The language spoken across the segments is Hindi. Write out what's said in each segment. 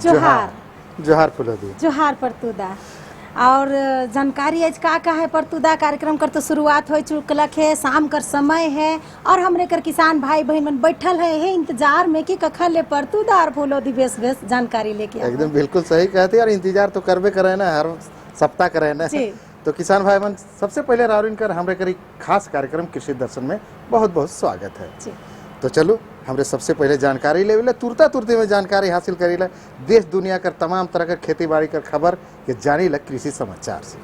जोहार जोहार फुलोदी जोहार परतुदा। और जानकारी आज का है परतुदा कार्यक्रम कर तो शुरुआत हो चुकलक है, शाम कर समय है और हमरे कर किसान भाई बहन मन बैठल है इंतजार में कि कखन ले परतुदा और फुलोदी बेस जानकारी लेके आओ। एकदम बिल्कुल सही कहते यार, इंतजार तो करबे करे ना, हर सप्ताह करे ना। तो किसान भाई मन सबसे पहले राउरिन कर हमरे करी खास कार्यक्रम कृषि दर्शन में बहुत बहुत स्वागत है। तो चलो हमरे सबसे पहले जानकारी ले तुरता तुरती में जानकारी हासिल करी ला देश दुनिया कर तमाम तरह का खेती बाड़ी कर खबर के जानी ला कृषि समाचार से।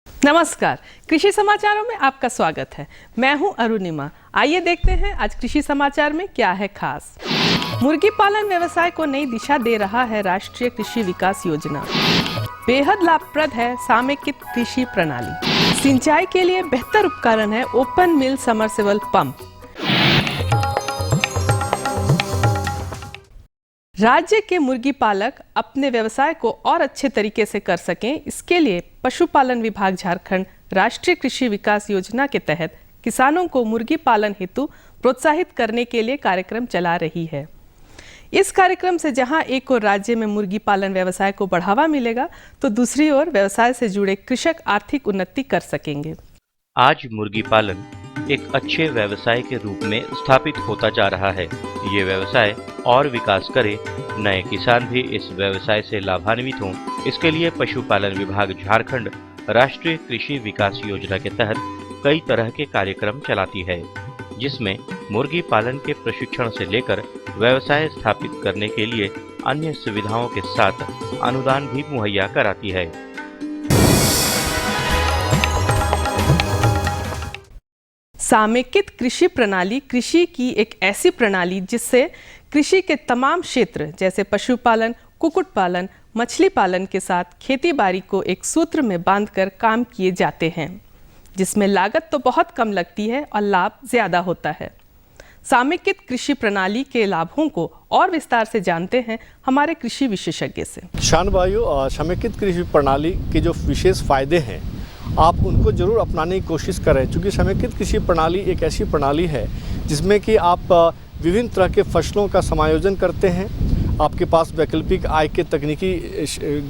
नमस्कार, कृषि समाचारों में आपका स्वागत है। मैं हूं अरुणिमा। आइए देखते हैं आज कृषि समाचार में क्या है खास। मुर्गी पालन व्यवसाय को नई दिशा दे रहा है राष्ट्रीय कृषि विकास योजना। बेहद लाभप्रद है समेकित कृषि प्रणाली। सिंचाई के लिए बेहतर उपकरण है ओपन मिल समरसेबल पंप। राज्य के मुर्गी पालक अपने व्यवसाय को और अच्छे तरीके से कर सकें, इसके लिए पशुपालन विभाग झारखंड राष्ट्रीय कृषि विकास योजना के तहत किसानों को मुर्गी पालन हेतु प्रोत्साहित करने के लिए कार्यक्रम चला रही है। इस कार्यक्रम से जहां एक ओर राज्य में मुर्गी पालन व्यवसाय को बढ़ावा मिलेगा, तो दूसरी ओर व्यवसाय से जुड़े कृषक आर्थिक उन्नति कर सकेंगे। आज मुर्गी पालन एक अच्छे व्यवसाय के रूप में स्थापित होता जा रहा है। ये व्यवसाय और विकास करे, नए किसान भी इस व्यवसाय से लाभान्वित हों, इसके लिए पशुपालन विभाग झारखंड राष्ट्रीय कृषि विकास योजना के तहत कई तरह के कार्यक्रम चलाती है, जिसमें मुर्गी पालन के प्रशिक्षण से लेकर व्यवसाय स्थापित करने के लिए अन्य सुविधाओं के साथ अनुदान भी मुहैया कराती है। समेकित कृषि प्रणाली कृषि की एक ऐसी प्रणाली जिससे कृषि के तमाम क्षेत्र जैसे पशुपालन, कुक्कुट पालन, मछली पालन के साथ खेती बाड़ी को एक सूत्र में बांधकर काम किए जाते हैं, जिसमें लागत तो बहुत कम लगती है और लाभ ज्यादा होता है। समेकित कृषि प्रणाली के लाभों को और विस्तार से जानते हैं हमारे कृषि विशेषज्ञ से। किसान भाइयों, समेकित कृषि प्रणाली के जो विशेष फायदे हैं आप उनको जरूर अपनाने की कोशिश करें, क्योंकि समेकित कृषि प्रणाली एक ऐसी प्रणाली है जिसमें कि आप विभिन्न तरह के फसलों का समायोजन करते हैं। आपके पास वैकल्पिक आय के तकनीकी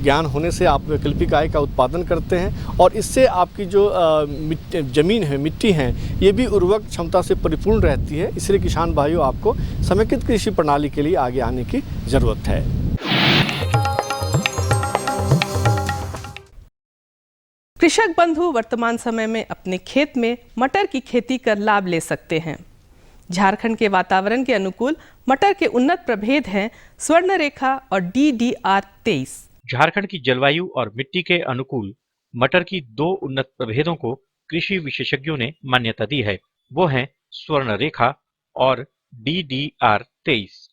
ज्ञान होने से आप वैकल्पिक आय का उत्पादन करते हैं और इससे आपकी जो ज़मीन है, मिट्टी है, ये भी उर्वरक क्षमता से परिपूर्ण रहती है। इसलिए किसान भाइयों, आपको समेकित कृषि प्रणाली के लिए आगे आने की ज़रूरत है। कृषक बंधु वर्तमान समय में अपने खेत में मटर की खेती कर लाभ ले सकते हैं। झारखंड के वातावरण के अनुकूल मटर के उन्नत प्रभेद हैं स्वर्णरेखा और DDR 23। झारखंड की जलवायु और मिट्टी के अनुकूल मटर की दो उन्नत प्रभेदों को कृषि विशेषज्ञों ने मान्यता दी है। वो हैं स्वर्णरेखा और DDR 23।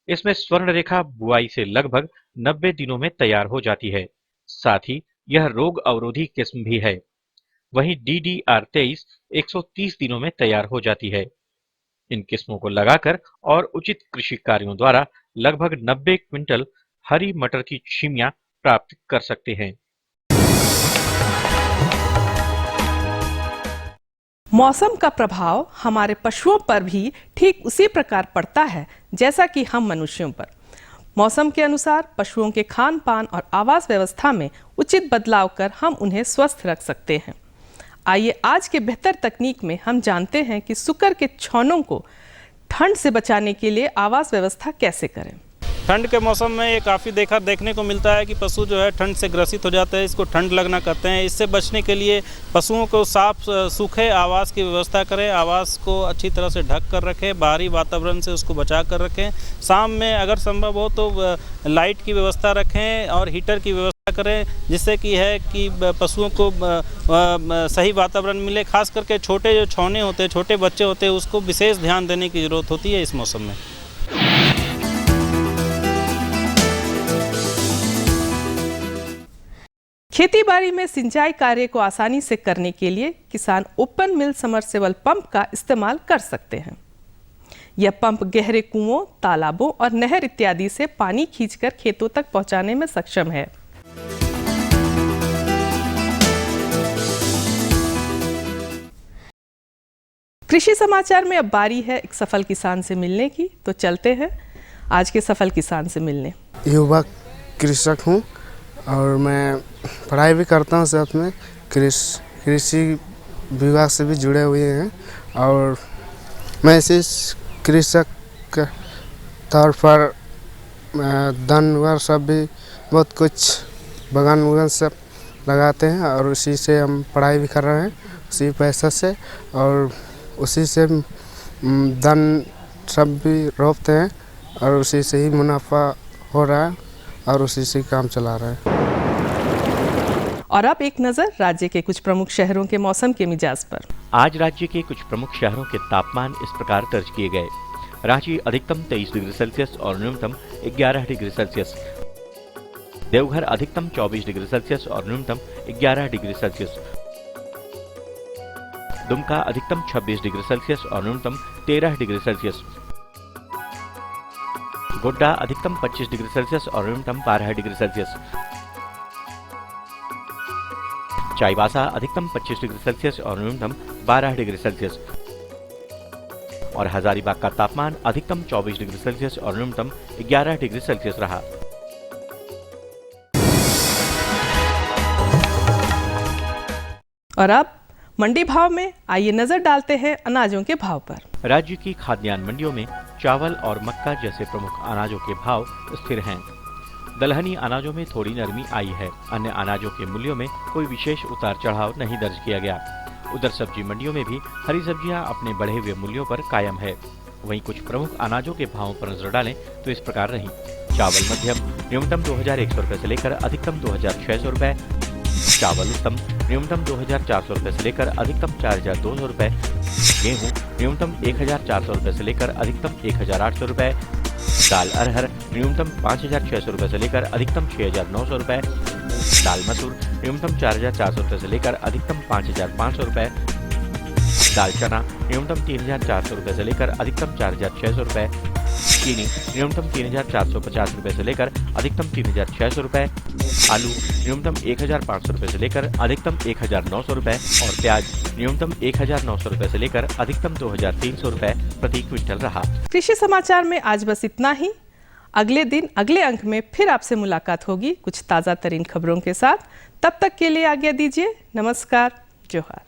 इसमें स्वर्णरेखा बुआई से लगभग 90 दिनों में तैयार हो जाती है, साथ ही यह रोग अवरोधी किस्म भी है। वहीं DDR 23 130 दिनों में तैयार हो जाती है। इन किस्मों को लगाकर और उचित कृषि कार्यों द्वारा लगभग 90 क्विंटल हरी मटर की छिमियां प्राप्त कर सकते हैं। मौसम का प्रभाव हमारे पशुओं पर भी ठीक उसी प्रकार पड़ता है जैसा कि हम मनुष्यों पर। मौसम के अनुसार पशुओं के खान पान और आवास व्यवस्था में उचित बदलाव कर हम उन्हें स्वस्थ रख सकते हैं। आइए आज के बेहतर तकनीक में हम जानते हैं कि सुकर के छौनों को ठंड से बचाने के लिए आवास व्यवस्था कैसे करें। ठंड के मौसम में ये काफ़ी देखने को मिलता है कि पशु जो है ठंड से ग्रसित हो जाते हैं, इसको ठंड लगना कहते हैं। इससे बचने के लिए पशुओं को साफ सूखे आवास की व्यवस्था करें, आवास को अच्छी तरह से ढक कर रखें, बाहरी वातावरण से उसको बचा कर रखें। शाम में अगर संभव हो तो लाइट की व्यवस्था रखें और हीटर की व्यवस्था करें, जिससे कि है कि पशुओं को सही वातावरण मिले। खास करके छोटे जो छौने होते हैं, छोटे बच्चे होते हैं, उसको विशेष ध्यान देने की ज़रूरत होती है इस मौसम में। खेती बाड़ी में सिंचाई कार्य को आसानी से करने के लिए किसान ओपन मिल समरसेबल पंप का इस्तेमाल कर सकते हैं। यह पंप गहरे कुओं, तालाबों और नहर इत्यादि से पानी खींचकर खेतों तक पहुंचाने में सक्षम है। कृषि समाचार में अब बारी है एक सफल किसान से मिलने की, तो चलते हैं आज के सफल किसान से मिलने। युवा कृषक हूँ और मैं पढ़ाई भी करता हूँ, साथ में कृषि विभाग से भी जुड़े हुए हैं और मैं इसी कृषक के तौर पर धान वगैरह सब भी बहुत कुछ बागान वगान सब लगाते हैं और उसी से हम पढ़ाई भी कर रहे हैं, उसी पैसा से, और उसी से धान सब भी रोपते हैं और उसी से ही मुनाफा हो रहा है और उसी से काम चला रहे हैं। और अब एक नज़र राज्य के कुछ प्रमुख शहरों के मौसम के मिजाज पर। आज राज्य के कुछ प्रमुख शहरों के तापमान इस प्रकार दर्ज किए गए। रांची अधिकतम 23 डिग्री सेल्सियस और न्यूनतम 11 डिग्री सेल्सियस। देवघर अधिकतम 24 डिग्री सेल्सियस और न्यूनतम 11 डिग्री सेल्सियस। दुमका अधिकतम 26 डिग्री सेल्सियस और न्यूनतम 13 डिग्री सेल्सियस। गोड्डा अधिकतम 25 डिग्री सेल्सियस और न्यूनतम 12 डिग्री सेल्सियस। चाईबासा अधिकतम 25 डिग्री सेल्सियस और न्यूनतम 12 डिग्री सेल्सियस। और हजारीबाग का तापमान अधिकतम 24 डिग्री सेल्सियस और न्यूनतम 11 डिग्री सेल्सियस रहा। और अब मंडी भाव में आइए नजर डालते हैं अनाजों के भाव पर। राज्य की खाद्यान्न मंडियों में चावल और मक्का जैसे प्रमुख अनाजों के भाव स्थिर हैं। दलहनी अनाजों में थोड़ी नरमी आई है। अन्य अनाजों के मूल्यों में कोई विशेष उतार चढ़ाव नहीं दर्ज किया गया। उधर सब्जी मंडियों में भी हरी सब्जियां अपने बढ़े हुए मूल्यों पर कायम है। वहीं कुछ प्रमुख अनाजों के भावों पर नजर डालें तो इस प्रकार रही। चावल मध्यम न्यूनतम 2100 रुपए से लेकर अधिकतम 2600 रुपए। चावल उत्तम न्यूनतम 2400 रुपए से लेकर अधिकतम 4200 रुपए। गेहूं न्यूनतम 1400 रुपए से लेकर अधिकतम 1800 रुपए। दाल अरहर न्यूनतम 5600 रुपए से लेकर अधिकतम 6900 रुपए। दाल मसूर न्यूनतम 4400 रुपए से लेकर अधिकतम 5500 रुपए। दाल चना न्यूनतम 3400 रुपए से लेकर अधिकतम 4600 रुपए। चीनी न्यूनतम 3450 रुपए से लेकर अधिकतम 3600 रुपए। आलू न्यूनतम 1500 रुपए से लेकर अधिकतम 1900 रुपए और प्याज न्यूनतम 1900 रुपए से लेकर अधिकतम 2300 रुपए प्रति क्विंटल रहा। कृषि समाचार में आज बस इतना ही। अगले दिन अगले अंक में फिर आपसे मुलाकात होगी कुछ ताज़ा तरीन खबरों के साथ। तब तक के लिए आज्ञा दीजिए। नमस्कार, जोहार।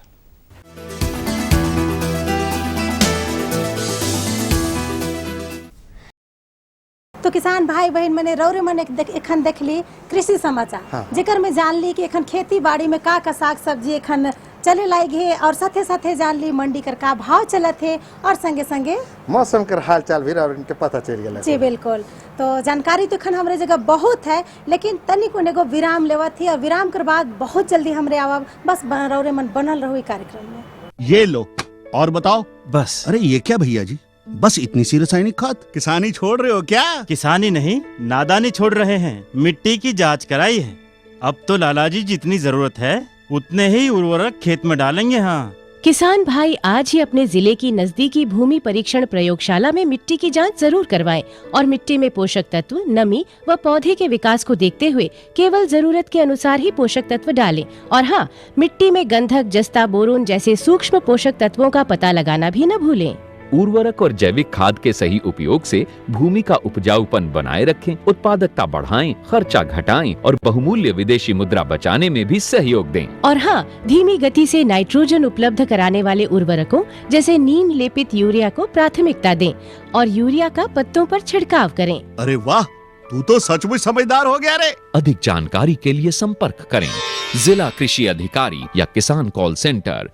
तो किसान भाई बहन मैंने रौरे मन एखन देखली कृषि समाचार, हाँ। जेकर में जान ली कि एखन खेती बाड़ी में का साग सब्जी एखन चले लायक है और साथे साथे जान ली मंडी कर का भाव चलत है और संगे संगे मौसम कर हाल चाल भी और इनके पता चल गया। जी बिल्कुल। तो जानकारी तो एखन हमारे जगह बहुत है, लेकिन तनिक एगो विराम लेवत थी और विराम के बाद बहुत जल्दी हमरे आवा। बस रौरे मन बनल रहो कार्यक्रम में। ये लो और बताओ। बस। अरे ये क्या भैया जी, बस इतनी सी रासायनिक खाद? किसानी छोड़ रहे हो क्या? किसानी नहीं, नादानी छोड़ रहे हैं। मिट्टी की जांच कराई है। अब तो लालाजी जितनी जरूरत है उतने ही उर्वरक खेत में डालेंगे। हाँ, किसान भाई आज ही अपने जिले की नजदीकी भूमि परीक्षण प्रयोगशाला में मिट्टी की जांच जरूर करवाएं और मिट्टी में पोषक तत्व, नमी व पौधे के विकास को देखते हुए केवल जरूरत के अनुसार ही पोषक तत्व डालें। और हाँ, मिट्टी में गंधक, जस्ता, बोरोन जैसे सूक्ष्म पोषक तत्वों का पता लगाना भी न भूलें। उर्वरक और जैविक खाद के सही उपयोग से भूमि का उपजाऊपन बनाए रखें, उत्पादकता बढ़ाएं, खर्चा घटाएं और बहुमूल्य विदेशी मुद्रा बचाने में भी सहयोग दें। और हाँ, धीमी गति से नाइट्रोजन उपलब्ध कराने वाले उर्वरकों जैसे नीम लेपित यूरिया को प्राथमिकता दें और यूरिया का पत्तों पर छिड़काव करें। अरे वाह, तू तो सचमुच समझदार हो गया रे। अधिक जानकारी के लिए संपर्क करें जिला कृषि अधिकारी या किसान कॉल सेंटर।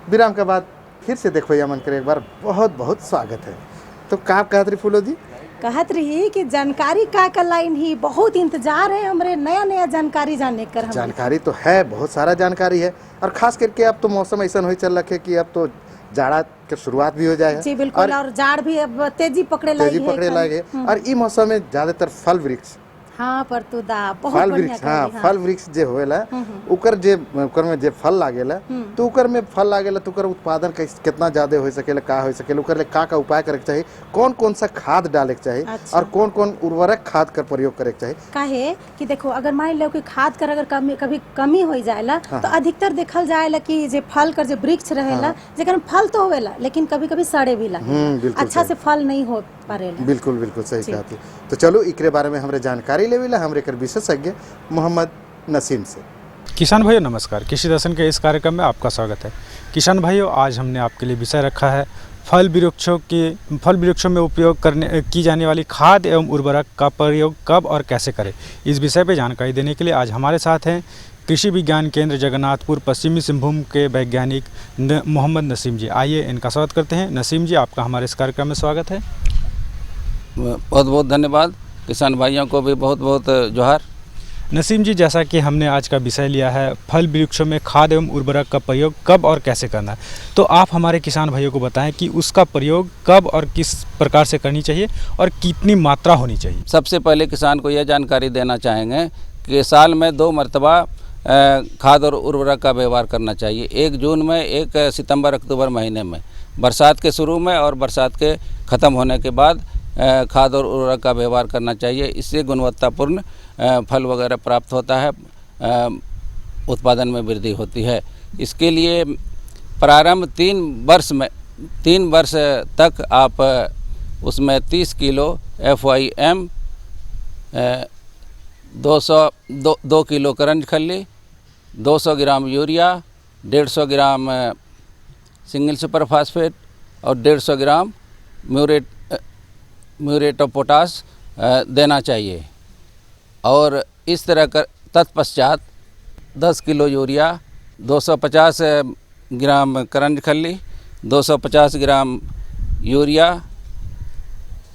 विराम के बाद फिर से देखो या मन करे एक बार बहुत बहुत स्वागत है। तो का कहत रही फूलो जी? कहत रही कि जानकारी का लाइन ही बहुत इंतजार है हमरे नया नया जानकारी जानने कर। जानकारी तो है, बहुत सारा जानकारी है और खास करके अब तो मौसम ऐसा हो चल रखे कि अब तो जाड़ा के शुरुआत भी हो जाए। जी बिल्कुल। और जाड़ भी अब तेजी पकड़े लगे और ई मौसम में ज्यादातर फल वृक्ष हाँ परतुदा बहुत फल बढ़िया वृक्ष, हाँ कहली, फल वृक्ष जे होएला उकर में जे फल लागेला तो उकर में फल लागेला तो उकर उत्पादन कितना ज्यादा हो सकेला, का हो सकेला, उकर ले का उपाय करे के चाहिए, कौन कौन सा खाद डाले के चाहिए अच्छा। और कौन कौन उर्वरक खाद का प्रयोग करे के चाहिए। काहे कि देखो अगर मान लो कि खाद कर अगर कभी कमी हो जाएला तो अधिकतर देखल जाएला कि जे फल कर जे वृक्ष रहेला जेकर फल तो होवेला लेकिन कभी कभी सड़े भी लगेला, अच्छा से फल नहीं हो पारेला। बिल्कुल बिल्कुल सही कहती। तो चलो एकरे बारे में हमरे जानकारी लेवेला हमरे कर विशेषज्ञ मोहम्मद नसीम से। किसान भाइयों नमस्कार, कृषि दर्शन के इस कार्यक्रम में आपका स्वागत है। किसान भाइयों, आज हमने आपके लिए विषय रखा है फल वृक्षों में उपयोग की जाने वाली खाद एवं उर्वरक का प्रयोग कब और कैसे करें। इस विषय पर जानकारी देने के लिए आज हमारे साथ हैं कृषि विज्ञान केंद्र जगन्नाथपुर पश्चिमी सिंहभूम के वैज्ञानिक मोहम्मद नसीम जी। आइए इनका स्वागत करते हैं। नसीम जी, आपका हमारे इस कार्यक्रम में स्वागत है। बहुत बहुत धन्यवाद। किसान भाइयों को भी बहुत बहुत जोहार। नसीम जी, जैसा कि हमने आज का विषय लिया है फल वृक्षों में खाद एवं उर्वरक का प्रयोग कब और कैसे करना है, तो आप हमारे किसान भाइयों को बताएं कि उसका प्रयोग कब और किस प्रकार से करनी चाहिए और कितनी मात्रा होनी चाहिए। सबसे पहले किसान को यह जानकारी देना चाहेंगे कि साल में 2 मरतबा खाद और उर्वरक का व्यवहार करना चाहिए। 1 जून में, 1 सितंबर अक्टूबर महीने में, बरसात के शुरू में और बरसात के ख़त्म होने के बाद खाद और उर्वरक का व्यवहार करना चाहिए। इससे गुणवत्तापूर्ण फल वगैरह प्राप्त होता है, उत्पादन में वृद्धि होती है। इसके लिए प्रारंभ 3 वर्ष तक आप उसमें 30 किलो FYM, 2 किलो करंज खल्ली, 200 ग्राम यूरिया, 150 ग्राम सिंगल सुपर फास्फेट और 150 ग्राम म्यूरेट ऑफ पोटास देना चाहिए। और इस तरह कर तत्पश्चात 10 किलो यूरिया, 250 ग्राम करंज खल्ली, 250 gram urea,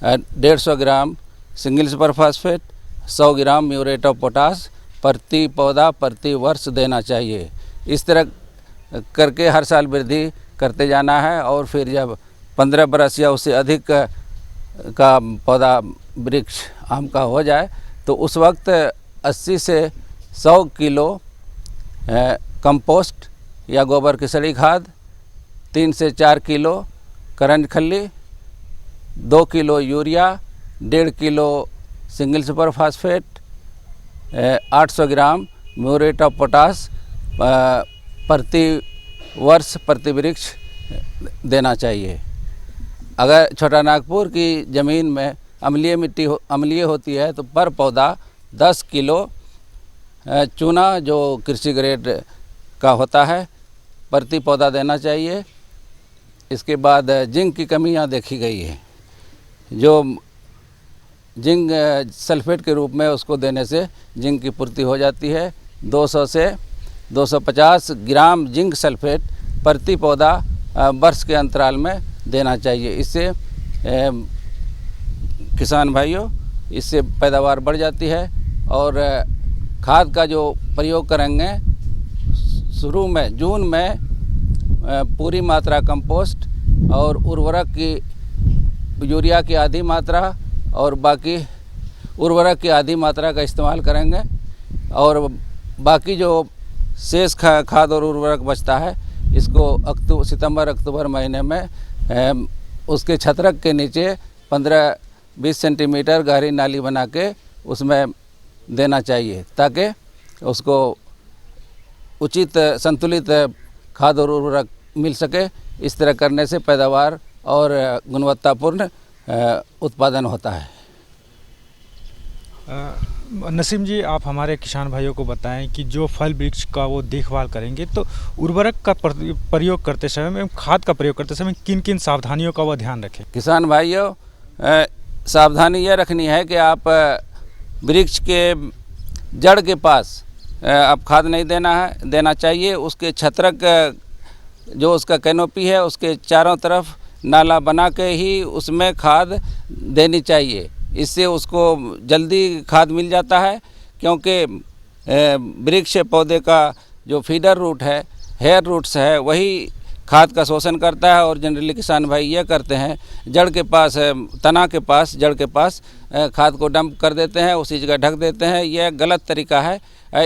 150 gram single super phosphate, 100 gram muriate of potash प्रति पौधा प्रति वर्ष देना चाहिए। इस तरह करके हर साल वृद्धि करते जाना है और फिर जब 15 बरस या उससे अधिक का पौधा वृक्ष आम का हो जाए तो उस वक्त 80 से 100 किलो कंपोस्ट या गोबर की सड़ी खाद, 3 से 4 किलो करंज खल्ली, 2 kilo urea, 1.5 kilo single super phosphate, 800 gram muriate of potash प्रति वर्ष प्रति वृक्ष देना चाहिए। अगर छोटा नागपुर की ज़मीन में अम्लीय होती है तो पर पौधा 10 किलो चूना जो कृषि ग्रेड का होता है प्रति पौधा देना चाहिए। इसके बाद जिंक की कमियां देखी गई है, जो जिंक सल्फेट के रूप में उसको देने से जिंक की पूर्ति हो जाती है। 200 से 250 ग्राम जिंक सल्फेट प्रति पौधा वर्ष के अंतराल में देना चाहिए। इससे किसान भाइयों, इससे पैदावार बढ़ जाती है। और खाद का जो प्रयोग करेंगे शुरू में जून में पूरी मात्रा कंपोस्ट और उर्वरक की यूरिया की आधी मात्रा और बाकी उर्वरक की आधी मात्रा का इस्तेमाल करेंगे। और बाकी जो शेष खाद और उर्वरक बचता है इसको सितंबर अक्टूबर महीने में उसके छत्रक के नीचे 15-20 सेंटीमीटर गहरी नाली बना के उसमें देना चाहिए ताकि उसको उचित संतुलित खाद और उर्वरक मिल सके। इस तरह करने से पैदावार और गुणवत्तापूर्ण उत्पादन होता है। नसीम जी, आप हमारे किसान भाइयों को बताएं कि जो फल वृक्ष का वो देखभाल करेंगे तो उर्वरक का प्रयोग करते समय में, खाद का प्रयोग करते समय किन किन सावधानियों का वो ध्यान रखें। किसान भाइयों, सावधानी यह रखनी है कि आप वृक्ष के जड़ के पास आप खाद नहीं देना चाहिए। उसके छत्रक जो उसका कैनोपी है उसके चारों तरफ नाला बना के ही उसमें खाद देनी चाहिए। इससे उसको जल्दी खाद मिल जाता है, क्योंकि वृक्ष पौधे का जो फीडर रूट है, हेयर रूट्स है, वही खाद का शोषण करता है और जनरली किसान भाई यह करते हैं, जड़ के पास, तना के पास, जड़ के पास खाद को डंप कर देते हैं, उसी जगह ढक देते हैं। यह गलत तरीका है,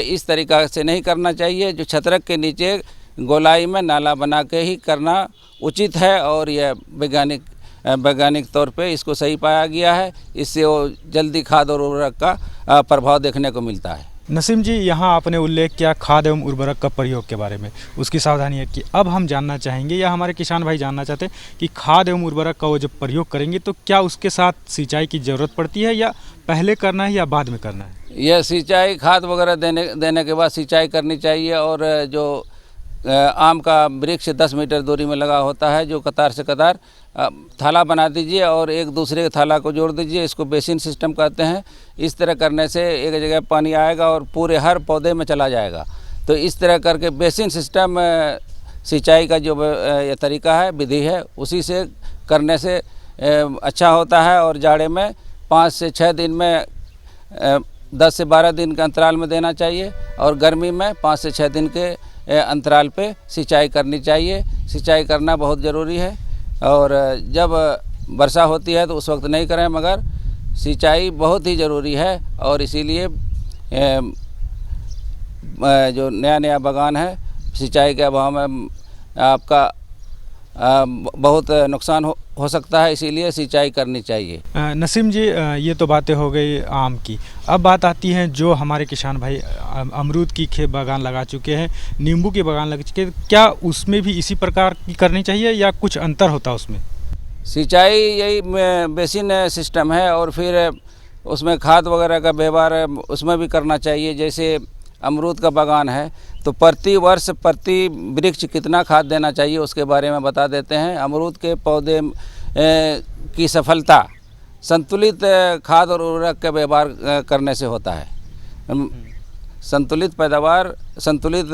इस तरीका से नहीं करना चाहिए। जो छतरक के नीचे गोलाई में नाला बना के ही करना उचित है और यह वैज्ञानिक तौर पे इसको सही पाया गया है। इससे वो जल्दी खाद और उर्वरक का प्रभाव देखने को मिलता है। नसीम जी, यहाँ आपने उल्लेख किया खाद एवं उर्वरक का प्रयोग के बारे में, उसकी सावधानी है कि अब हम जानना चाहेंगे या हमारे किसान भाई जानना चाहते हैं कि खाद एवं उर्वरक का वो जब प्रयोग करेंगे तो क्या उसके साथ सिंचाई की ज़रूरत पड़ती है या पहले करना है या बाद में करना है? यह सिंचाई, खाद वगैरह देने के बाद सिंचाई करनी चाहिए। और जो आम का वृक्ष 10 मीटर दूरी में लगा होता है, जो कतार से कतार थाला बना दीजिए और एक दूसरे के थाला को जोड़ दीजिए। इसको बेसिन सिस्टम कहते हैं। इस तरह करने से एक जगह पानी आएगा और पूरे हर पौधे में चला जाएगा। तो इस तरह करके बेसिन सिस्टम सिंचाई का जो ये तरीका है, विधि है, उसी से करने से अच्छा होता है। और जाड़े में 5 से 6 दिन में 10 से 12 दिन के अंतराल में देना चाहिए और गर्मी में 5 से 6 दिन के अंतराल पे सिंचाई करनी चाहिए। सिंचाई करना बहुत ज़रूरी है और जब वर्षा होती है तो उस वक्त नहीं करें, मगर सिंचाई बहुत ही ज़रूरी है। और इसीलिए जो नया बागान है, सिंचाई के अभाव में आपका बहुत नुकसान हो सकता है, इसीलिए सिंचाई करनी चाहिए। नसीम जी, ये तो बातें हो गई आम की। अब बात आती है जो हमारे किसान भाई अमरूद की बागान लगा चुके हैं, नींबू के बागान लगा चुके हैं, क्या उसमें भी इसी प्रकार की करनी चाहिए या कुछ अंतर होता है उसमें? सिंचाई यही बेसिन सिस्टम है और फिर उसमें खाद वगैरह का व्यवहार उसमें भी करना चाहिए। जैसे अमरूद का बागान है तो प्रति वर्ष प्रति वृक्ष कितना खाद देना चाहिए उसके बारे में बता देते हैं। अमरूद के पौधे की सफलता संतुलित खाद और उर्वरक का व्यवहार करने से होता है। संतुलित पैदावार, संतुलित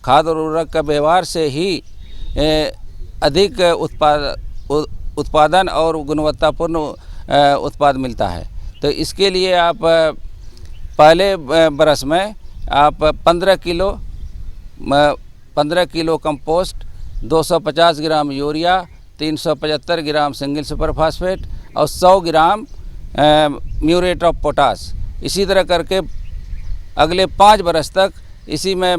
खाद और उर्वरक का व्यवहार से ही अधिक उत्पादन और गुणवत्तापूर्ण उत्पाद मिलता है। तो इसके लिए आप पहले बरस में आप 15 किलो कंपोस्ट, 250 ग्राम यूरिया, 375 ग्राम सिंगल सुपर फास्फेट और 100 ग्राम म्यूरेट ऑफ पोटास, इसी तरह करके अगले 5 बरस तक इसी में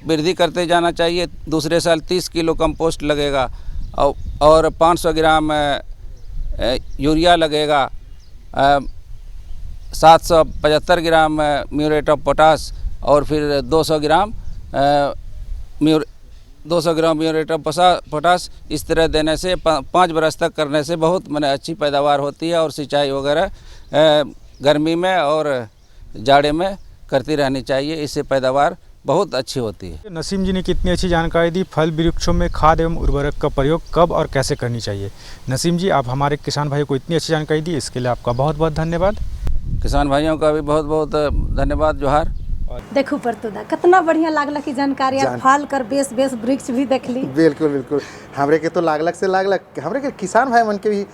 वृद्धि करते जाना चाहिए। दूसरे साल 30 किलो कंपोस्ट लगेगा और 500 ग्राम यूरिया लगेगा, 775 ग्राम म्यूरेट ऑफ पोटास और फिर 200 ग्राम म्यूरेट ऑफ पोटास। इस तरह देने से 5 बरस तक करने से बहुत अच्छी पैदावार होती है। और सिंचाई वगैरह गर्मी में और जाड़े में करती रहनी चाहिए, इससे पैदावार बहुत अच्छी होती है। नसीम जी ने कितनी अच्छी जानकारी दी। फल वृक्षों में खाद एवं उर्वरक का प्रयोग कब और कैसे करनी चाहिए। नसीम जी, आप हमारे किसान भाइयों को इतनी अच्छी जानकारी दी, इसके लिए आपका बहुत बहुत धन्यवाद। किसान भाइयों का भी बहुत बहुत धन्यवाद, जोहार। देखो परतुदा कितना बढ़िया लागला की जानकारी, फल कर बेस वृक्ष भी देख ली। बिल्कुल बिल्कुल, हमरे के तो लागलक से लागलक, हमरे के किसान भाई मन के भी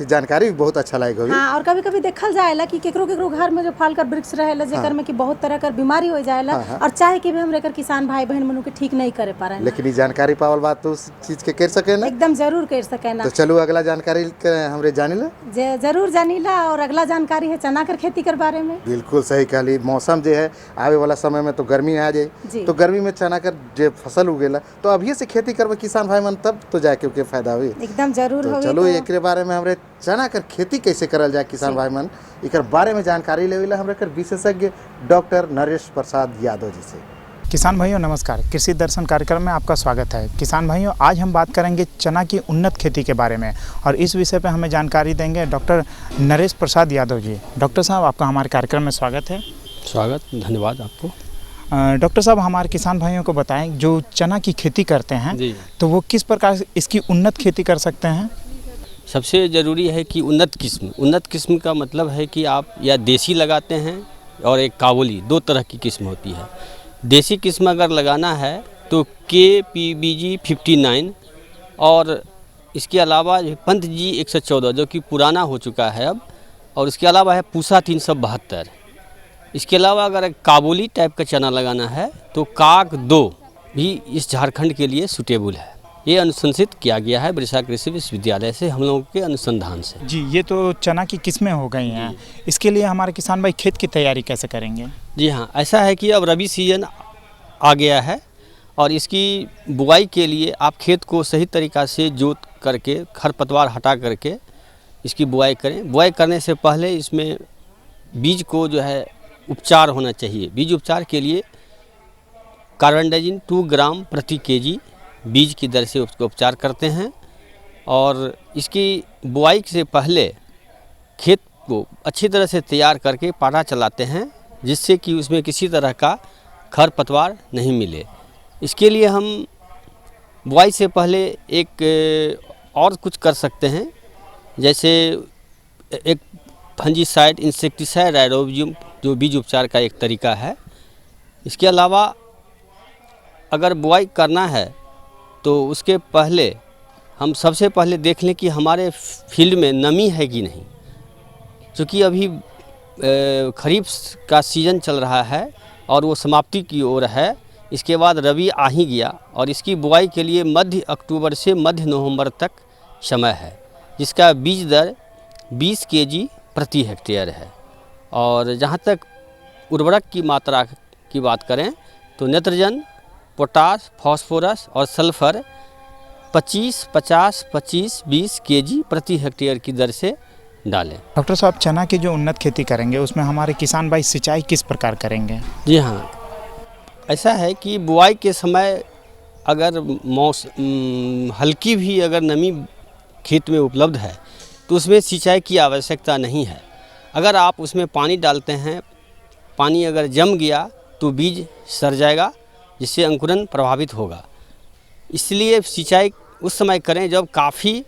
जानकारी भी बहुत अच्छा लगे। हाँ, और कभी कभी देखल जाएला कि केकरो केकरो घर में जो फल कर वृक्ष रहेला जेकर में कि बहुत तरह कर बीमारी हो जाएला और चाहे कि भी हमरे कर किसान भाई बहन मनु के ठीक नहीं करे पारे, लेकिन ये जानकारी पावल बात तो उस चीज के कर सके ना, एकदम जरूर कर सके ना। तो चलो अगला जानकारी हमरे जानिला, जरूर जानिला। और अगला जानकारी है चना कर खेती कर बारे में। बिल्कुल सही कहली। मौसम जो है आवे वाला समय में तो गर्मी आ जाए, तो गर्मी में चना कर जो फसल उगेला तो अभी से खेती करबे किसान भाई मन, तब तो जाके के फायदा हुई। एकदम जरूर तो होगी। चलो एकरे बारे में हमरे चना कर खेती कैसे करल जाए किसान भाई मन, एकर बारे में जानकारी लेवेला हमरे कर विशेषज्ञ डॉक्टर नरेश प्रसाद यादव जी से। किसान भाइयों नमस्कार, कृषि दर्शन कार्यक्रम में आपका स्वागत है। किसान भाइयों, आज हम बात करेंगे चना की उन्नत खेती के बारे में और इस विषय पर हमें जानकारी देंगे डॉक्टर नरेश प्रसाद यादव जी। डॉक्टर साहब, आपका हमारे कार्यक्रम में स्वागत है। स्वागत, धन्यवाद आपको। डॉक्टर साहब, हमारे किसान भाइयों को बताएं, जो चना की खेती करते हैं तो वो किस प्रकार इसकी उन्नत खेती कर सकते हैं। सबसे ज़रूरी है कि उन्नत किस्म का मतलब है कि आप या देसी लगाते हैं और एक काबुली, 2 तरह की किस्म होती है। देसी किस्म अगर लगाना है तो KPBG 59 और इसके अलावा पंत जी 114 जो कि पुराना हो चुका है अब, और इसके अलावा है पूसा 372। इसके अलावा अगर काबुली टाइप का चना लगाना है तो काक 2 भी इस झारखंड के लिए सूटेबल है। ये अनुशंसित किया गया है वृषा कृषि विश्वविद्यालय से, हम लोगों के अनुसंधान से। जी, ये तो चना की किस्में हो गई हैं, इसके लिए हमारे किसान भाई खेत की तैयारी कैसे करेंगे? जी हाँ, ऐसा है कि अब रबी सीजन आ गया है और इसकी बुआई के लिए आप खेत को सही तरीक़ा से जोत करके खरपतवार हटा करके इसकी बुआई करें। बुआई करने से पहले इसमें बीज को जो है उपचार होना चाहिए। बीज उपचार के लिए कार्बेंडाजिम 2 ग्राम प्रति केजी बीज की दर से उसको उपचार करते हैं और इसकी बुआई से पहले खेत को अच्छी तरह से तैयार करके पाटा चलाते हैं, जिससे कि उसमें किसी तरह का खरपतवार नहीं मिले। इसके लिए हम बुआई से पहले एक और कुछ कर सकते हैं, जैसे एक फंजीसाइड, इंसेक्टिसाइड, राइजोबियम, जो बीज उपचार का एक तरीका है। इसके अलावा अगर बुआई करना है तो उसके पहले हम सबसे पहले देख लें कि हमारे फील्ड में नमी है कि नहीं, क्योंकि अभी खरीफ का सीज़न चल रहा है और वो समाप्ति की ओर है। इसके बाद रबी आ ही गया और इसकी बुआई के लिए मध्य अक्टूबर से मध्य नवंबर तक समय है, जिसका बीज दर 20 केजी प्रति हेक्टेयर है। और जहाँ तक उर्वरक की मात्रा की बात करें तो नाइट्रोजन, पोटास, फास्फोरस और सल्फर 25, 50, 25, 20 केजी प्रति हेक्टेयर की दर से डालें। डॉक्टर साहब, चना की जो उन्नत खेती करेंगे उसमें हमारे किसान भाई सिंचाई किस प्रकार करेंगे? जी हाँ, ऐसा है कि बुआई के समय अगर हल्की भी अगर नमी खेत में उपलब्ध है तो उसमें सिंचाई की आवश्यकता नहीं है। अगर आप उसमें पानी डालते हैं, पानी अगर जम गया तो बीज सड़ जाएगा, जिससे अंकुरन प्रभावित होगा। इसलिए सिंचाई उस समय करें जब काफ़ी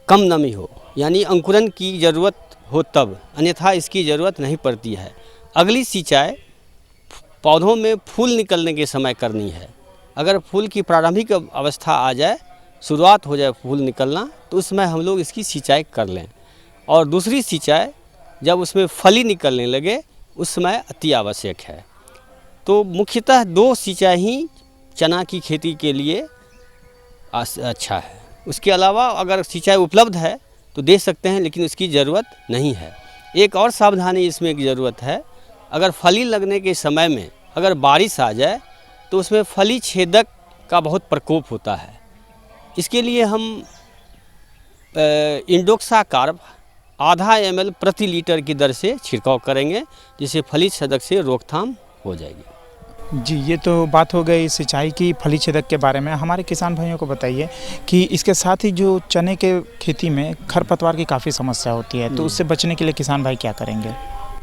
कम नमी हो, यानी अंकुरन की ज़रूरत हो तब, अन्यथा इसकी ज़रूरत नहीं पड़ती है। अगली सिंचाई पौधों में फूल निकलने के समय करनी है। अगर फूल की प्रारंभिक अवस्था आ जाए, शुरुआत हो जाए फूल निकलना, तो उस समय हम लोग इसकी सिंचाई कर लें। और दूसरी सिंचाई जब उसमें फली निकलने लगे, उस समय अति आवश्यक है। तो मुख्यतः 2 सिंचाई ही चना की खेती के लिए अच्छा है। उसके अलावा अगर सिंचाई उपलब्ध है तो दे सकते हैं, लेकिन उसकी ज़रूरत नहीं है। एक और सावधानी इसमें की ज़रूरत है, अगर फली लगने के समय में अगर बारिश आ जाए तो उसमें फली छेदक का बहुत प्रकोप होता है। इसके लिए हम इंडोक्सा कार्ब आधा ml प्रति लीटर की दर से छिड़काव करेंगे, जिससे फली छेदक से रोकथाम हो जाएगी। जी, ये तो बात हो गई सिंचाई की, फली छेदक के बारे में। हमारे किसान भाइयों को बताइए कि इसके साथ ही जो चने के खेती में खरपतवार की काफ़ी समस्या होती है, तो उससे बचने के लिए किसान भाई क्या करेंगे?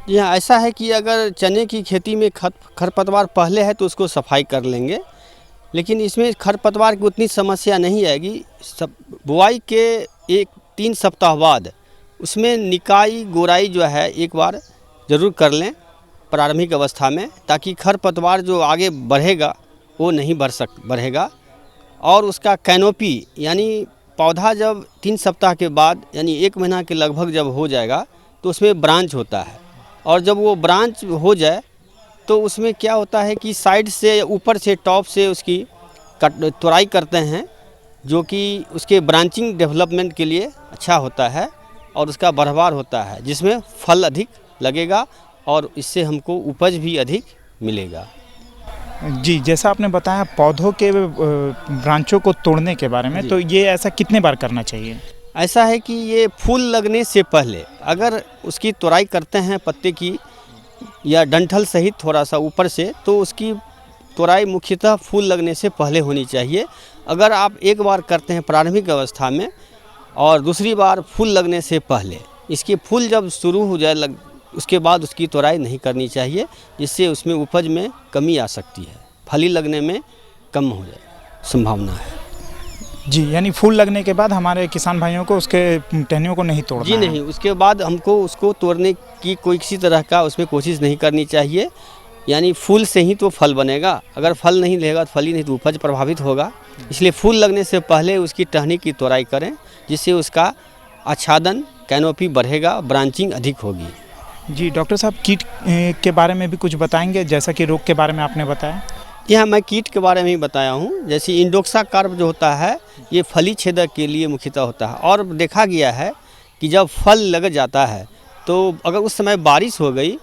जी हाँ, ऐसा है कि अगर चने की खेती में खरपतवार पहले है तो उसको सफाई कर लेंगे, लेकिन इसमें खरपतवार की उतनी समस्या नहीं आएगी। बुआई के 1-3 सप्ताह बाद उसमें निकाई गोराई जो है एक बार ज़रूर कर लें प्रारंभिक अवस्था में, ताकि खरपतवार जो आगे बढ़ेगा वो नहीं बढ़ेगा। और उसका कैनोपी, यानी पौधा जब 3 सप्ताह के बाद यानी 1 महीना के लगभग जब हो जाएगा तो उसमें ब्रांच होता है, और जब वो ब्रांच हो जाए तो उसमें क्या होता है कि साइड से, ऊपर से, टॉप से उसकी तुड़ाई करते हैं, जो कि उसके ब्रांचिंग डेवलपमेंट के लिए अच्छा होता है और उसका बढ़वार होता है, जिसमें फल अधिक लगेगा और इससे हमको उपज भी अधिक मिलेगा। जी, जैसा आपने बताया पौधों के ब्रांचों को तोड़ने के बारे में, तो ये ऐसा कितने बार करना चाहिए? ऐसा है कि ये फूल लगने से पहले अगर उसकी तुड़ाई करते हैं पत्ते की या डंठल सहित थोड़ा सा ऊपर से, तो उसकी तुड़ाई मुख्यतः फूल लगने से पहले होनी चाहिए। अगर आप एक बार करते हैं प्रारंभिक अवस्था में और दूसरी बार फूल लगने से पहले, इसके फूल जब शुरू हो जाए उसके बाद उसकी तुड़ाई नहीं करनी चाहिए, जिससे उसमें उपज में कमी आ सकती है, फली लगने में कम हो जाए संभावना है। जी, यानी फूल लगने के बाद हमारे किसान भाइयों को उसके टहनियों को नहीं तोड़ना जी है। नहीं, उसके बाद हमको उसको तोड़ने की कोई किसी तरह का उसमें कोशिश नहीं करनी चाहिए। यानी फूल से ही तो फल बनेगा, अगर फल नहीं लगेगा तो फली नहीं तो उपज प्रभावित होगा। इसलिए फूल लगने से पहले उसकी टहनी की तुड़ाई करें, जिससे उसका आच्छादन, कैनोपी बढ़ेगा, ब्रांचिंग अधिक होगी। जी, डॉक्टर साहब कीट के बारे में भी कुछ बताएंगे, जैसा कि रोग के बारे में आपने बताया? यहाँ मैं कीट के बारे में ही बताया हूँ। जैसे इंडोक्सा कार्प जो होता है ये फली छेदक के लिए मुख्यतः होता है, और देखा गया है कि जब फल लग जाता है तो अगर उस समय बारिश हो गई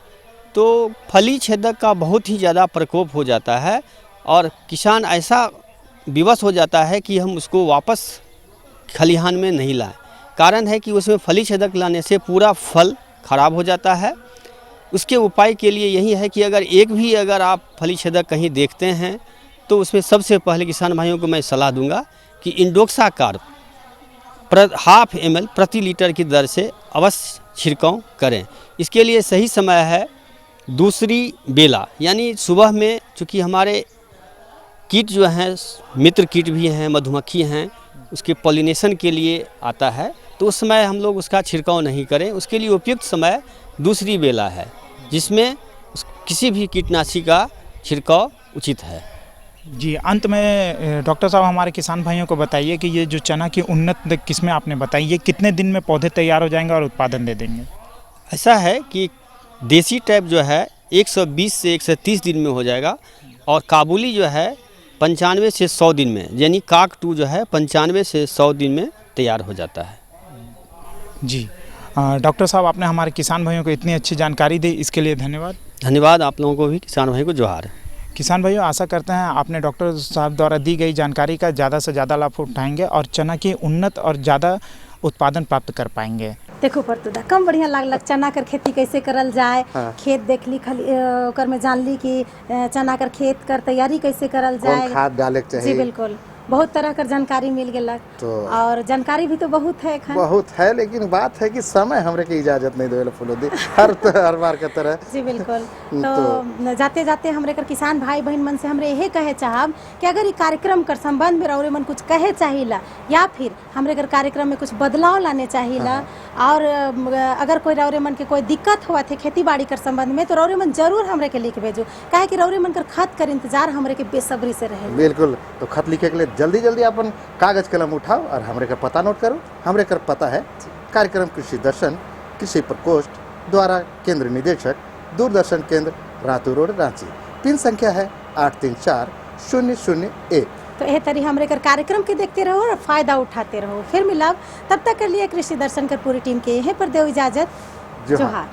तो फली छेदक का बहुत ही ज़्यादा प्रकोप हो जाता है और किसान ऐसा विवश हो जाता है कि हम उसको वापस खलिहान में नहीं लाएं। कारण है कि उसमें फली छेदक लाने से पूरा फल खराब हो जाता है। उसके उपाय के लिए यही है कि अगर आप फली छेदक कहीं देखते हैं तो उसमें सबसे पहले किसान भाइयों को मैं सलाह दूंगा कि इंडोक्सा कार्प 0.5 ml प्रति लीटर की दर से अवश्य छिड़काव करें। इसके लिए सही समय है दूसरी बेला, यानी सुबह में, चूँकि हमारे कीट जो हैं मित्र कीट भी हैं, मधुमक्खी हैं, उसके पॉलिनेशन के लिए आता है, तो उस समय हम लोग उसका छिड़काव नहीं करें। उसके लिए उपयुक्त समय दूसरी बेला है जिसमें किसी भी कीटनाशी का छिड़काव उचित है। जी, अंत में डॉक्टर साहब हमारे किसान भाइयों को बताइए कि ये जो चना की उन्नत किस्में आपने बताई, ये कितने दिन में पौधे तैयार हो जाएंगे और उत्पादन दे देंगे? ऐसा है कि देसी टाइप जो है 120 से 130 दिन में हो जाएगा, और काबुली जो है 95 से 100 दिन में, यानी काक 2 जो है 95 से 100 दिन में तैयार हो जाता है। जी, डॉक्टर साहब आपने हमारे किसान भाइयों को इतनी अच्छी जानकारी दी, इसके लिए धन्यवाद। धन्यवाद आप लोगों को भी, किसान भाई को जोहार। किसान भाइयों, आशा करते हैं आपने डॉक्टर साहब द्वारा दी गई जानकारी का ज़्यादा से ज़्यादा लाभ उठाएंगे और चना की उन्नत और ज़्यादा उत्पादन प्राप्त कर पाएंगे। देखो परतुदा कम बढ़िया लागल चना कर खेती कैसे करल जाए। हाँ। खेत देख ली, खाली ओकर में जान ली कि चना कर खेत कर तैयारी कैसे करल जाए, कौन खाद डाले के चाहिए। जी बिल्कुल, बहुत तरह कर जानकारी मिल गया तो, और जानकारी भी तो बहुत है लेकिन बात है कि समय हमरे के इजाजत नहीं देवेला फुलोदी हर बार के तरह। जी बिल्कुल। तो जाते जाते हमरे कर किसान भाई बहन मन से हमरे यही कहे चाहब कि अगर ये कार्यक्रम कर संबंध में रौरे मन कुछ कहे चाहिला या फिर हमरे कर कार्यक्रम में कुछ बदलाव लाने चाहिला, और अगर कोई रौरे मन के कोई दिक्कत हुआ थे खेती बाड़ी कर संबंध में तो रौरे मन जरूर हमरे के लिख भेजो, काहे कि रौरे मन कर खत कर इंतजार हमरे के बेसब्री से रहे। बिल्कुल, तो खत लिखे के लिए जल्दी जल्दी अपन कागज कलम उठाओ और हमरे का पता नोट करो। हमरे का पता है कार्यक्रम कृषि दर्शन, कृषि प्रकोष्ठ द्वारा केंद्र निदेशक, दूरदर्शन केंद्र, रातू रोड, रांची। पिन संख्या है 834001। तो यह तरी हमरे कर कार्यक्रम के देखते रहो और फायदा उठाते रहो। फिर मिलाव, तब तक के लिए कृषि दर्शन कर पूरी टीम के यहीं पर दो इजाजत। जोहार।